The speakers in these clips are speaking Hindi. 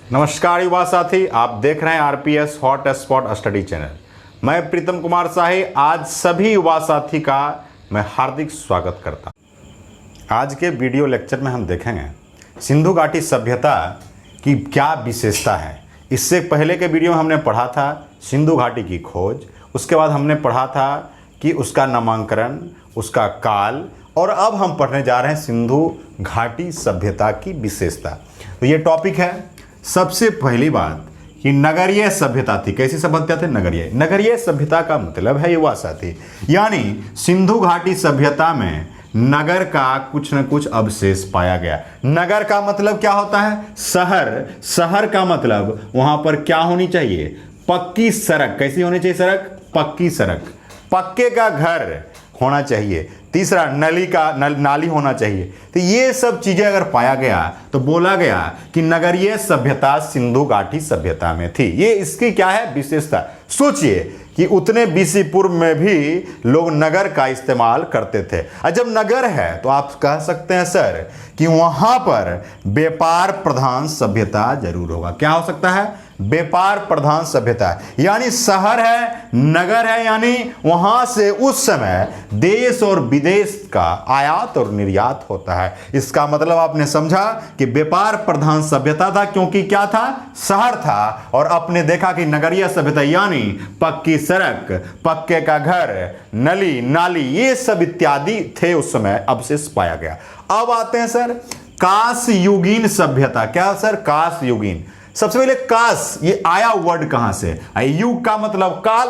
नमस्कार युवा साथी, आप देख रहे हैं RPS hot spot study channel. मैं प्रीतम कुमार शाही आज सभी युवा साथी का मैं हार्दिक स्वागत करता हूं। आज के वीडियो लेक्चर में हम देखेंगे सिंधु घाटी सभ्यता की क्या विशेषता है। इससे पहले के वीडियो में हमने पढ़ा था सिंधु घाटी की खोज, उसके बाद हमने पढ़ा था कि उसका नामकरण, उसका काल, और अब हम पढ़ने जा रहे हैं सिंधु घाटी सभ्यता की विशेषता। तो ये टॉपिक है। सबसे पहली बात कि नगरीय सभ्यता थी। कैसी सभ्यता थी? नगरीय सभ्यता का मतलब है युवा साथी, यानी सिंधु घाटी सभ्यता में नगर का कुछ न कुछ अवशेष पाया गया। नगर का मतलब क्या होता है? शहर का मतलब वहां पर क्या होनी चाहिए? पक्की सड़क। कैसी होनी चाहिए सड़क? पक्की सड़क। पक्के का घर होना चाहिए। तीसरा, नाली होना चाहिए। तो ये सब चीजें अगर पाया गया तो बोला गया कि नगरीय सभ्यता सिंधु घाटी सभ्यता में थी। ये इसकी क्या है? विशेषता। सोचिए कि उतने बीसी पूर्व में भी लोग नगर का इस्तेमाल करते थे। और जब नगर है तो आप कह सकते हैं सर कि वहां पर व्यापार प्रधान सभ्यता जरूर होगा। क्या हो सकता है? व्यापार प्रधान सभ्यता, यानी शहर है, नगर है, यानी वहां से उस समय देश और विदेश का आयात और निर्यात होता है। इसका मतलब आपने समझा कि व्यापार प्रधान सभ्यता था, क्योंकि क्या था? शहर था। और आपने देखा कि नगरीय सभ्यता यानी पक्की सड़क, पक्के का घर, नली, नाली, ये सब इत्यादि थे उस समय अवशेष पाया गया। अब आते हैं सर कांस्ययुगीन सभ्यता। क्या सर? कांस्ययुगीन। सबसे पहले कांस, ये आया वर्ड कहां से? युग का मतलब काल।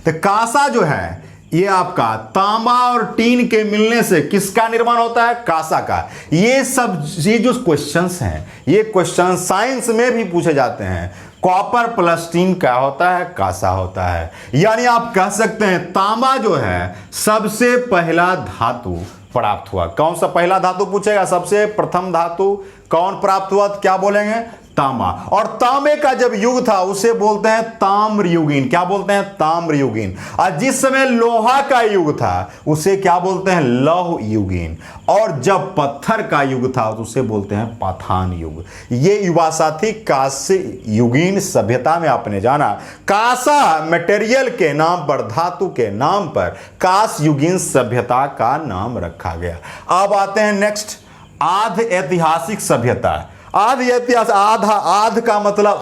तो कांसा जो है ये आपका तांबा और टीन के मिलने से किसका निर्माण होता है? कांसा का। ये जो क्वेश्चंस हैं, ये क्वेश्चन साइंस में भी पूछे जाते हैं। कॉपर प्लस टीन क्या होता है? कांसा होता है। यानी आप कह सकते हैं तांबा जो है सबसे पहला धातु प्राप्त हुआ। कौन सा पहला धातु पूछेगा? सबसे प्रथम धातु कौन प्राप्त हुआ? क्या बोलेंगे? तांबा। और तांबे का जब युग था उसे बोलते हैं ताम्रयुगीन। क्या बोलते हैं? ताम्रयुगीन। और जिस समय लोहा का युग था उसे क्या बोलते हैं? लौहयुगीन। और जब पत्थर का युग था तो उसे बोलते हैं पाषाण युग। ये युवा साथी कांस्ययुगीन सभ्यता में आपने जाना। कांसा मटेरियल के नाम पर, धातु के नाम पर कांस्ययुगीन सभ्यता का नाम रखा गया। अब आते हैं नेक्स्ट, आध ऐतिहासिक सभ्यता। आध इतिहास, आध का मतलब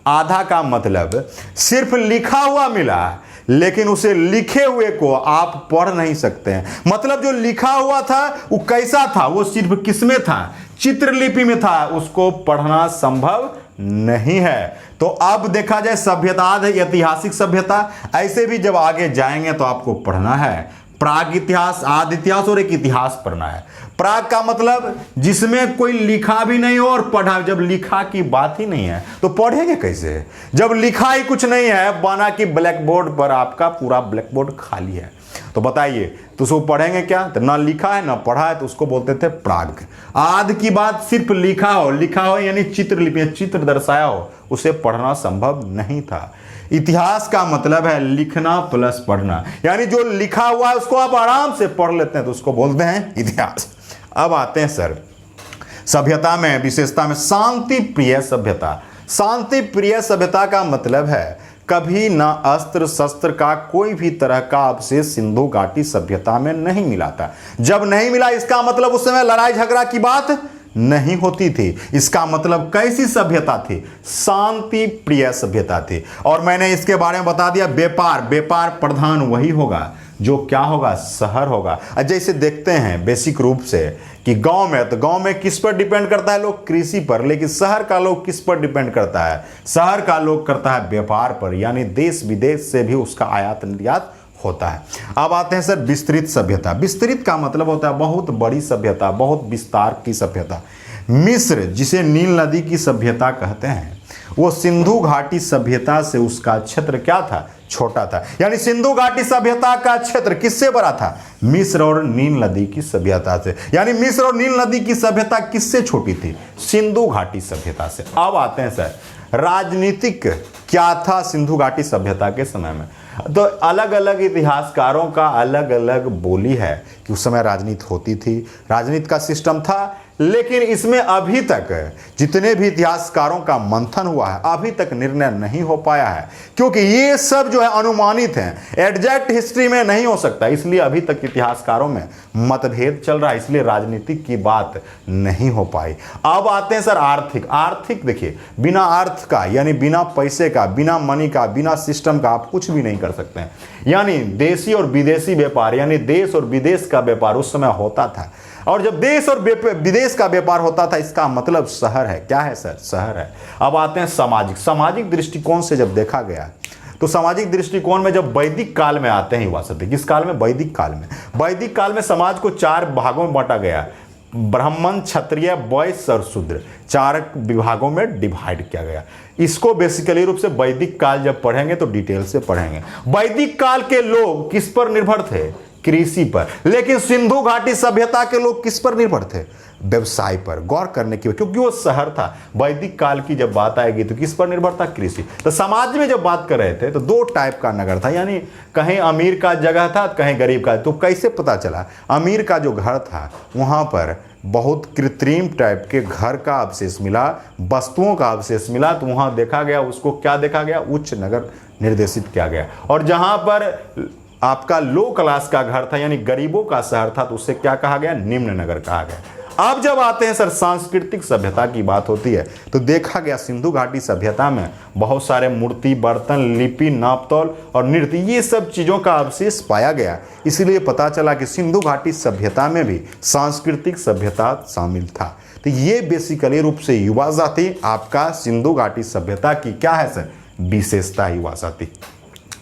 आधा का मतलब सिर्फ लिखा हुआ मिला, लेकिन उसे लिखे हुए को आप पढ़ नहीं सकते हैं। मतलब जो लिखा हुआ था वो कैसा था? वो सिर्फ किसमें था? चित्रलिपि में था। उसको पढ़ना संभव नहीं है। तो अब देखा जाए सभ्यता, आध ऐतिहासिक सभ्यता। ऐसे भी जब आगे जाएंगे तो आपको पढ़ना है प्राग इतिहास, आदि इतिहास और एक इतिहास पढ़ना है। प्राग का मतलब जिसमें कोई लिखा भी नहीं हो और पढ़ा। जब लिखा की बात ही नहीं है तो पढ़ेंगे कैसे? जब लिखा ही कुछ नहीं है, बना कि ब्लैक बोर्ड पर आपका पूरा ब्लैक बोर्ड खाली है, तो बताइए तो उसको पढ़ेंगे क्या? तो ना लिखा है ना पढ़ा है, तो उसको बोलते थे प्राग। आदि की बात सिर्फ लिखा हो यानी चित्रलिपि, चित्र दर्शाया हो, उसे पढ़ना संभव नहीं था। इतिहास का मतलब है लिखना प्लस पढ़ना, यानी जो लिखा हुआ है उसको आप आराम से पढ़ लेते हैं तो उसको बोलते हैं इतिहास। अब आते हैं सर सभ्यता में, विशेषता में शांति प्रिय सभ्यता। शांति प्रिय सभ्यता का मतलब है कभी ना अस्त्र शस्त्र का कोई भी तरह का अवशेष सिंधु घाटी सभ्यता में नहीं मिला था। जब नहीं मिला इसका मतलब उस समय लड़ाई झगड़ा की बात नहीं होती थी। इसका मतलब कैसी सभ्यता थी? शांति प्रिय सभ्यता थी। और मैंने इसके बारे में बता दिया, व्यापार प्रधान वही होगा जो क्या होगा? शहर होगा। जैसे देखते हैं बेसिक रूप से कि गांव में, तो गांव में किस पर डिपेंड करता है? लोग कृषि पर। लेकिन शहर का लोग किस पर डिपेंड करता है? शहर का लोग करता है व्यापार पर, यानी देश विदेश से भी उसका आयात निर्यात होता है। अब आते हैं सर विस्तृत सभ्यता। विस्तृत का मतलब होता है बहुत बड़ी सभ्यता, बहुत विस्तार की सभ्यता। मिस्र, जिसे नील नदी की सभ्यता कहते हैं, वो सिंधु घाटी सभ्यता से उसका क्षेत्र क्या था? छोटा था। यानी सिंधु घाटी सभ्यता का क्षेत्र किससे बड़ा था? मिस्र और नील नदी की सभ्यता से। यानी मिस्र और नील नदी की सभ्यता किससे छोटी थी? सिंधु घाटी सभ्यता से। अब आते हैं सर राजनीतिक क्या था सिंधु घाटी सभ्यता के समय में। तो अलग अलग इतिहासकारों का अलग अलग बोली है कि उस समय राजनीति होती थी, राजनीति का सिस्टम था। लेकिन इसमें अभी तक जितने भी इतिहासकारों का मंथन हुआ है अभी तक निर्णय नहीं हो पाया है, क्योंकि ये सब जो है अनुमानित हैं, एग्जैक्ट हिस्ट्री में नहीं हो सकता, इसलिए अभी तक इतिहासकारों में मतभेद चल रहा है, इसलिए राजनीतिक की बात नहीं हो पाई। अब आते हैं सर आर्थिक देखिए, बिना अर्थ का यानी बिना पैसे का, बिना मनी का, बिना सिस्टम का आप कुछ भी नहीं कर सकते हैं। यानी देशी और विदेशी व्यापार यानी देश और विदेश का व्यापार उस समय होता था, और जब देश और विदेश का व्यापार होता था इसका मतलब शहर है। क्या है सर? शहर है। अब आते हैं सामाजिक दृष्टिकोण से जब देखा गया तो सामाजिक दृष्टिकोण में जब वैदिक काल में आते हैं युवा सत्य, किस काल में? वैदिक काल में समाज को 4 भागों में बांटा गया, ब्राह्मण, क्षत्रिय, वैश्य और शूद्र, 4 विभागों में डिवाइड किया गया। इसको बेसिकली रूप से वैदिक काल जब पढ़ेंगे तो डिटेल से पढ़ेंगे। वैदिक काल के लोग किस पर निर्भर थे? कृषि पर। लेकिन सिंधु घाटी सभ्यता के लोग किस पर निर्भर थे? व्यवसाय पर। गौर करने की, क्योंकि वो शहर था। वैदिक काल की जब बात आएगी तो किस पर निर्भर था? कृषि। तो समाज में जब बात कर रहे थे तो 2 टाइप का नगर था, यानी कहीं अमीर का जगह था, कहीं गरीब का। तो कैसे पता चला? अमीर का जो घर था वहां पर बहुत कृत्रिम टाइप के घर का अवशेष मिला, वस्तुओं का अवशेष मिला, तो वहां देखा गया, उसको क्या देखा गया? उच्च नगर निर्देशित किया गया। और जहां पर आपका लो क्लास का घर था यानी गरीबों का शहर था तो उसे क्या कहा गया? निम्न नगर कहा गया। अब जब आते हैं सर सांस्कृतिक सभ्यता की बात होती है तो देखा गया सिंधु घाटी सभ्यता में बहुत सारे मूर्ति, बर्तन, लिपि, नापतोल और नृत्य, ये सब चीज़ों का अवशेष पाया गया। इसीलिए पता चला कि सिंधु घाटी सभ्यता में भी सांस्कृतिक सभ्यता शामिल था। तो ये बेसिकली रूप से युवा जाति आपका सिंधु घाटी सभ्यता की क्या है सर? विशेषता युवा जाति।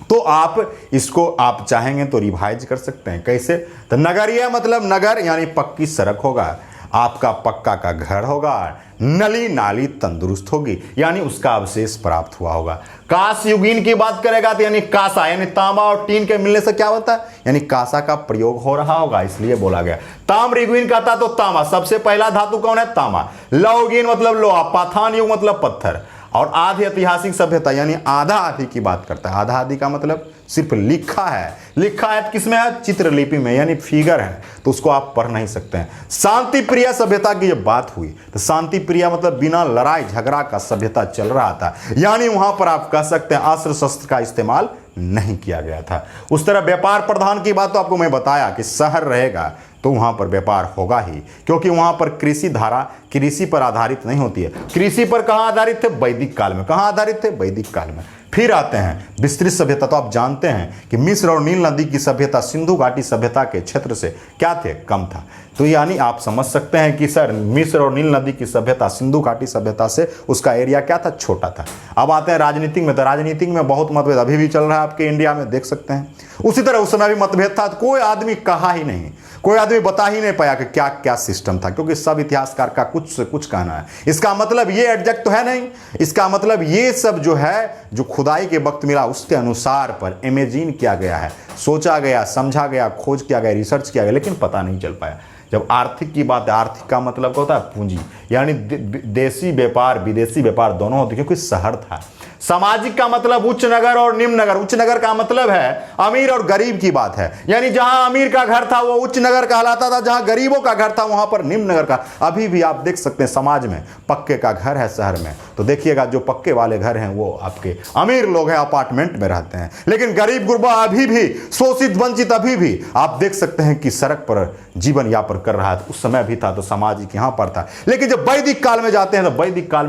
तो आप इसको आप चाहेंगे तो रिवाइज कर सकते हैं। कैसे? तो नगरीय मतलब नगर यानी पक्की सड़क होगा, आपका पक्का का घर होगा, नली नाली तंदुरुस्त होगी यानी उसका अवशेष प्राप्त हुआ होगा। कांस युगीन की बात करेगा तो यानी कांसा यानी तांबा और टीन के मिलने से क्या होता है? यानी कांसा का प्रयोग हो रहा होगा, इसलिए बोला गया। ताम्र युगीन कहता तो तांबा, सबसे पहला धातु कौन है? तांबा। लौहयुगीन मतलब लोहा, पाषाण युग मतलब पत्थर। और आधि ऐतिहासिक सभ्यता यानी आधा आधि की बात करता है। आधा आधि का मतलब सिर्फ लिखा है तो किसमें है? चित्रलिपि में, यानी फिगर है तो उसको आप पढ़ नहीं सकते हैं। शांति प्रिय सभ्यता की जब बात हुई तो शांति प्रिय मतलब बिना लड़ाई झगड़ा का सभ्यता चल रहा था, यानी वहां पर आप कह सकते हैं अस्त्र शस्त्र का इस्तेमाल नहीं किया गया था। उस तरह व्यापार प्रधान की बात तो आपको मैं बताया कि शहर रहेगा तो वहां पर व्यापार होगा ही, क्योंकि वहां पर कृषि धारा कृषि पर आधारित नहीं होती है। कृषि पर कहां आधारित थे? वैदिक काल में। कहां आधारित थे? वैदिक काल में। फिर आते हैं विस्तृत सभ्यता। तो आप जानते हैं कि मिस्र और नील नदी की सभ्यता सिंधु घाटी सभ्यता के क्षेत्र से क्या थे? कम था। तो यानी आप समझ सकते हैं कि सर मिस्र और नील नदी की सभ्यता सिंधु घाटी सभ्यता से उसका एरिया क्या था? छोटा था। अब आते हैं राजनीतिक में। तो राजनीतिक में बहुत मतभेद अभी भी चल रहा है आपके इंडिया में, देख सकते हैं। उसी तरह उस समय भी मतभेद था, तो कोई आदमी कहा ही नहीं, कोई आदमी बता ही नहीं पाया कि क्या क्या सिस्टम था, क्योंकि सब इतिहासकार का कुछ से कुछ कहना है। इसका मतलब ये एडजेक्ट तो है नहीं, इसका मतलब ये सब जो है जो खुदाई के वक्त मिला उसके अनुसार पर इमेजिन किया गया है, सोचा गया, समझा गया, खोज किया गया, रिसर्च किया गया, लेकिन पता नहीं चल पाया। जब आर्थिक की बात है, आर्थिक का मतलब क्या होता है? पूंजी, यानी देशी व्यापार विदेशी व्यापार दोनों होते, क्योंकि शहर था। सामाजिक का मतलब उच्च नगर और निम्न नगर। उच्च नगर का मतलब है अमीर और गरीब की बात है, यानी जहां अमीर का घर था वो उच्च नगर कहलाता था, जहां गरीबों का घर था वहां पर निम्न नगर का। अभी भी आप देख सकते हैं समाज में पक्के का घर है शहर में, तो देखिएगा जो पक्के वाले घर हैं वो आपके अमीर लोग हैं, अपार्टमेंट में रहते हैं। लेकिन गरीब गुरबा अभी भी, शोषित वंचित अभी भी आप देख सकते हैं कि सड़क पर जीवन यापन कर रहा है। उस समय भी था तो सामाजिक यहां पर था। लेकिन जब वैदिक काल में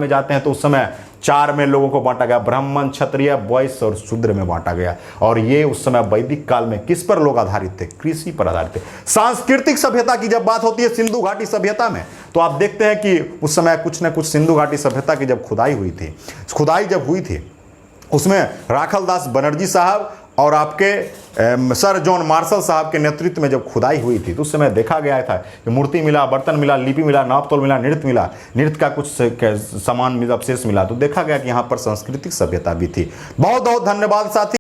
जाते हैं तो उस समय 4 में लोगों को बांटा गया, ब्राह्मण, क्षत्रिय, वैश्य और शूद्र में बांटा गया। और ये उस समय वैदिक काल में किस पर लोग आधारित थे? कृषि पर आधारित थे। सांस्कृतिक सभ्यता की जब बात होती है सिंधु घाटी सभ्यता में, तो आप देखते हैं कि उस समय कुछ न कुछ सिंधु घाटी सभ्यता की जब खुदाई जब हुई थी उसमें राखलदास बनर्जी साहब और आपके सर जॉन मार्शल साहब के नेतृत्व में जब खुदाई हुई थी तो उस समय देखा गया था कि मूर्ति मिला, बर्तन मिला, लिपि मिला, नापतोल मिला, नृत्य का कुछ सामान अवशेष मिला। तो देखा गया कि यहाँ पर सांस्कृतिक सभ्यता भी थी। बहुत बहुत धन्यवाद साथी।